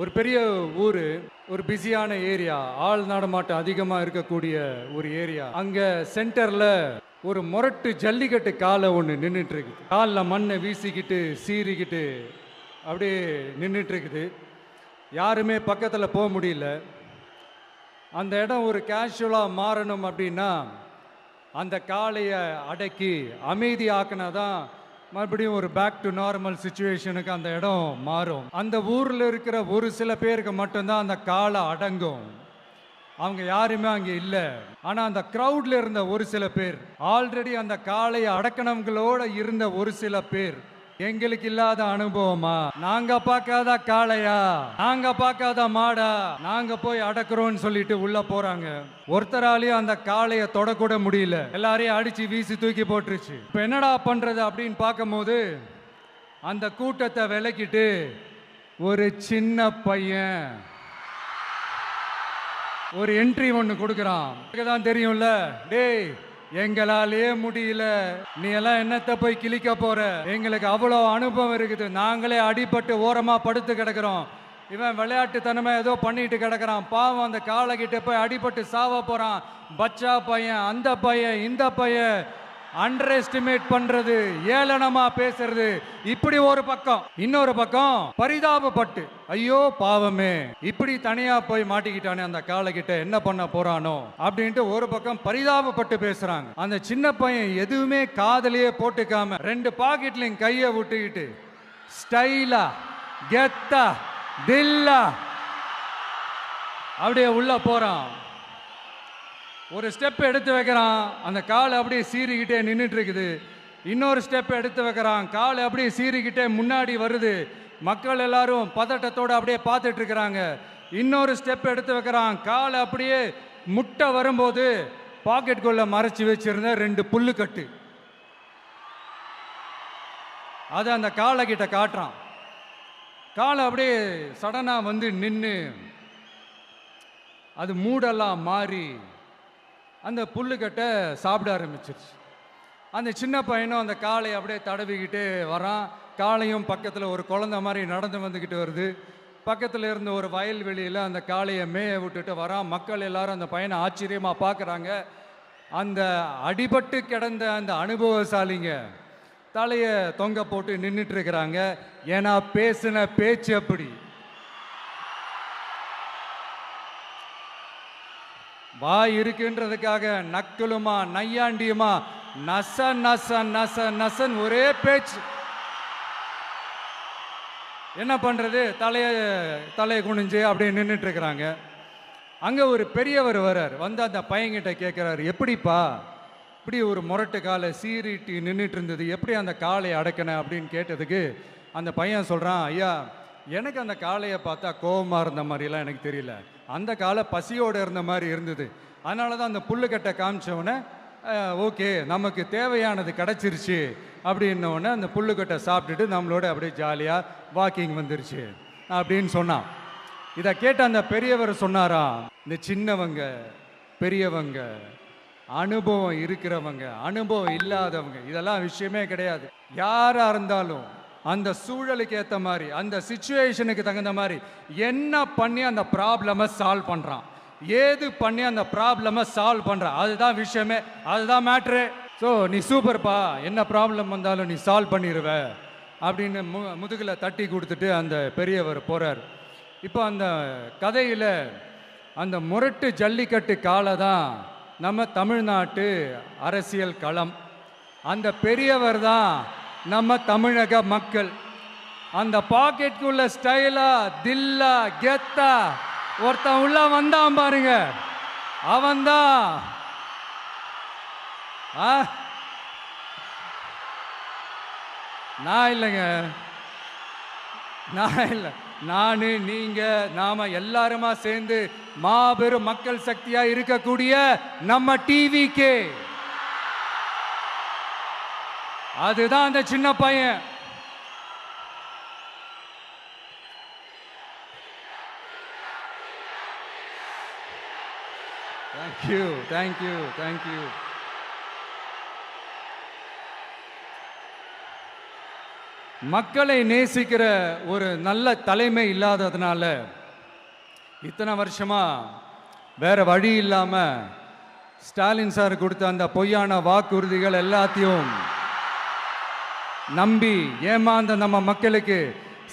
ஒரு பெரிய ஊர், ஒரு பிஸியான ஏரியா, ஆள் நடமாட்டம் அதிகமாக இருக்கக்கூடிய ஒரு ஏரியா. அங்கே சென்டரில் ஒரு முரட்டு ஜல்லிக்கட்டு காலை ஒன்று நின்றுட்டு இருக்குது. காலில் மண்ணை வீசிக்கிட்டு சீறிக்கிட்டு அப்படியே நின்றுட்டு இருக்குது. யாருமே பக்கத்தில் போக முடியல. அந்த இடம் ஒரு கேஷுவலாக மாறணும் அப்படின்னா அந்த காளையை அடக்கி அமைதி ஆக்கினா தான் மறுபடியும் ஒரு பேக் டு நார்மல் சுச்சுவேஷனுக்கு அந்த இடம் மாறும். அந்த ஊரில் இருக்கிற ஒரு சில பேருக்கு மட்டும்தான் அந்த காளை அடங்கும். அவங்க யாருமே அங்கே இல்லை. ஆனால் அந்த க்ரௌட்ல இருந்த ஒரு சில பேர், ஆல்ரெடி அந்த காளையை அடக்கணவங்களோட இருந்த ஒரு சில பேர், எங்களுக்கு இல்லாத அனுபவமா, நாங்க பார்க்காத காளையா, நாங்க பார்க்காத மாடா, நாங்க போய் அடக்குறோம்னு சொல்லிட்டு உள்ள போறாங்க. ஒருத்தராலையும் அந்த காளையை தொடக்கூட முடியல. எல்லாரையும் அடிச்சு வீசி தூக்கி போட்டுருச்சு. இப்ப என்னடா பண்றது அப்படின்னு பார்க்கும்போது அந்த கூட்டத்தை விலக்கிட்டு ஒரு சின்ன பையன் ஒரு என்ட்ரி ஒன்று கொடுக்குறான். தான் தெரியும்ல, டேய் எங்களாலேயே முடியல, நீ எல்லாம் என்னத்தை போய் கிழிக்க போற, எங்களுக்கு அவ்வளோ அனுபவம் இருக்குது, நாங்களே அடிபட்டு ஓரமா படுத்து கிடக்கிறோம், இவன் விளையாட்டுத்தனமா ஏதோ பண்ணிட்டு கிடக்கிறான், பாவம் அந்த காலை கிட்ட போய் அடிபட்டு சாவ போறான், பச்சா பையன், அந்த பையன், இந்த பையன், அண்டர் எஸ்டிமேட் பண்றது, ஏளனமா பேசுறது, இப்படி ஒரு பக்கம். இன்னொரு பக்கம் பரிதாபப்பட்டு, ஐயோ பாவமே இப்படி தனியா போய் மாட்டிக்கிட்டானே அந்த காலை கிட்ட, என்ன பண்ண போறானோ அப்படின்ட்டு ஒரு பக்கம் பரிதாபப்பட்டு பேசுறாங்க. அந்த சின்ன பையன் எதுவுமே காதலியே போட்டுக்காம ரெண்டு பாக்கெட்லையும் கையை விட்டுக்கிட்டு ஸ்டைலா கெத்தா தில்லா அப்படியே உள்ள போறான். ஒரு ஸ்டெப் எடுத்து வைக்கிறான், அந்த காலை அப்படியே சீறிக்கிட்டே நின்றுட்டு இருக்குது. இன்னொரு ஸ்டெப் எடுத்து வைக்கிறான், காலை அப்படியே சீறிக்கிட்டே முன்னாடி வருது. மக்கள் எல்லாரும் பதட்டத்தோடு அப்படியே பார்த்துட்டு இருக்கிறாங்க. இன்னொரு ஸ்டெப் எடுத்து வைக்கிறான், காலை அப்படியே முட்டை வரும்போது பாக்கெட்டுக்குள்ள மறைச்சி வச்சிருந்த ரெண்டு புல்லுக்கட்டு அதை அந்த காலை கிட்ட காட்டுறான். காலை அப்படியே சடனா வந்து நின்று அது மூடெல்லாம் மாறி அந்த புல்லுக்கட்டை சாப்பிட ஆரம்பிச்சிருச்சு. அந்த சின்ன பையனும் அந்த காளையை அப்படியே தடவிக்கிட்டு வரான். காளையும் பக்கத்தில் ஒரு குழந்தை மாதிரி நடந்து வந்துக்கிட்டு வருது. பக்கத்தில் இருந்த ஒரு வயல்வெளியில் அந்த காளையை மேய விட்டுட்டு வரான். மக்கள் எல்லாரும் அந்த பையனை ஆச்சரியமாக பார்க்குறாங்க. அந்த அடிபட்டு கிடந்த அந்த அனுபவசாலிங்க தலையை தொங்க போட்டு நின்றுட்டு இருக்கிறாங்க. ஏன்னா பேசின பேச்சு அப்படி. வாய் இருக்குன்றதுக்காக நக்கலுமா நையாண்டியுமா நச நச நச நசன் ஒரே பேச்சு. என்ன பண்றது, தலையை குனிஞ்சு அப்படியே நின்றுட்டு இருக்கிறாங்க. அங்க ஒரு பெரியவர் வர்றார். வந்து அந்த பையன்கிட்ட கேட்கிறாரு, எப்படிப்பா இப்படி ஒரு முரட்டு காலை சீறிட்டு நின்றுட்டு இருந்தது, எப்படி அந்த காளையை அடக்கின அப்படின்னு கேட்டதுக்கு அந்த பையன் சொல்றான், ஐயா எனக்கு அந்த காளையை பார்த்தா கோபமா இருந்த மாதிரிலாம் எனக்கு தெரியல, அந்த காலை பசியோடு இருந்த மாதிரி இருந்தது, அதனால தான் அந்த புல்லுக்கட்டை காமிச்சவொடனே ஓகே நமக்கு தேவையானது கிடச்சிருச்சு அப்படின்னோடனே அந்த புல்லுக்கட்டை சாப்பிட்டுட்டு நம்மளோட அப்படியே ஜாலியாக வாக்கிங் வந்துருச்சு அப்படின்னு சொன்னான். இதை கேட்ட அந்த பெரியவர் சொன்னாராம், இந்த சின்னவங்க பெரியவங்க அனுபவம் இருக்கிறவங்க அனுபவம் இல்லாதவங்க இதெல்லாம் விஷயமே கிடையாது. யாராக இருந்தாலும் அந்த சூழலுக்கு ஏற்ற மாதிரி அந்த சிச்சுவேஷனுக்கு தகுந்த மாதிரி என்ன பண்ணி அந்த ப்ராப்ளமை சால்வ் பண்ணுறான், ஏது பண்ணி அந்த ப்ராப்ளமை சால்வ் பண்ணுறான், அதுதான் விஷயமே, அதுதான் மேட்ரு. ஸோ நீ சூப்பர்ப்பா, என்ன ப்ராப்ளம் வந்தாலும் நீ சால்வ் பண்ணிடுவ அப்படின்னு முதுகில் தட்டி கொடுத்துட்டு அந்த பெரியவர் போகிறார். இப்போ அந்த கதையில் அந்த முரட்டு ஜல்லிக்கட்டு காலை தான் நம்ம தமிழ்நாட்டு அரசியல் களம். அந்த பெரியவர் தான் நம்ம தமிழக மக்கள். அந்த பாக்கெட்டுக்குள்ள ஸ்டைலா தில்லா கெத்தா ஒருத்தன் உள்ள வந்தான் பாருங்க, அவன்தான் நான் இல்லைங்க, நான் இல்லை, நானு நீங்க நாம எல்லாருமா சேர்ந்து மாபெரும் மக்கள் சக்தியா இருக்கக்கூடிய நம்ம டிவிக்கு, அதுதான் அந்த சின்ன பையன். Thank you thank you thank you. மக்களை நேசிக்கிற ஒரு நல்ல தலைமை இல்லாததுனால இத்தனை வருஷமா வேற வழி இல்லாம ஸ்டாலின் சார் கொடுத்த அந்த பொய்யான வாக்குறுதிகள் எல்லாத்தையும் நம்பி ஏமாந்த நம்ம மக்களுக்கு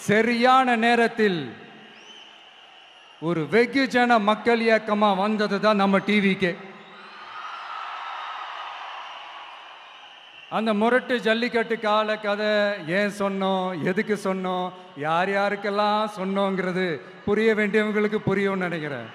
சரியான நேரத்தில் ஒரு வெகுஜன மக்கள் இயக்கமா வந்தது தான் நம்ம டிவிக்கு. அந்த முரட்டு ஜல்லிக்கட்டு கால கதை ஏன் சொன்னோம், எதுக்கு சொன்னோம், யார் யாருக்கெல்லாம் சொன்னோங்கிறது புரிய வேண்டியவங்களுக்கு புரியும்னு நினைக்கிறேன்.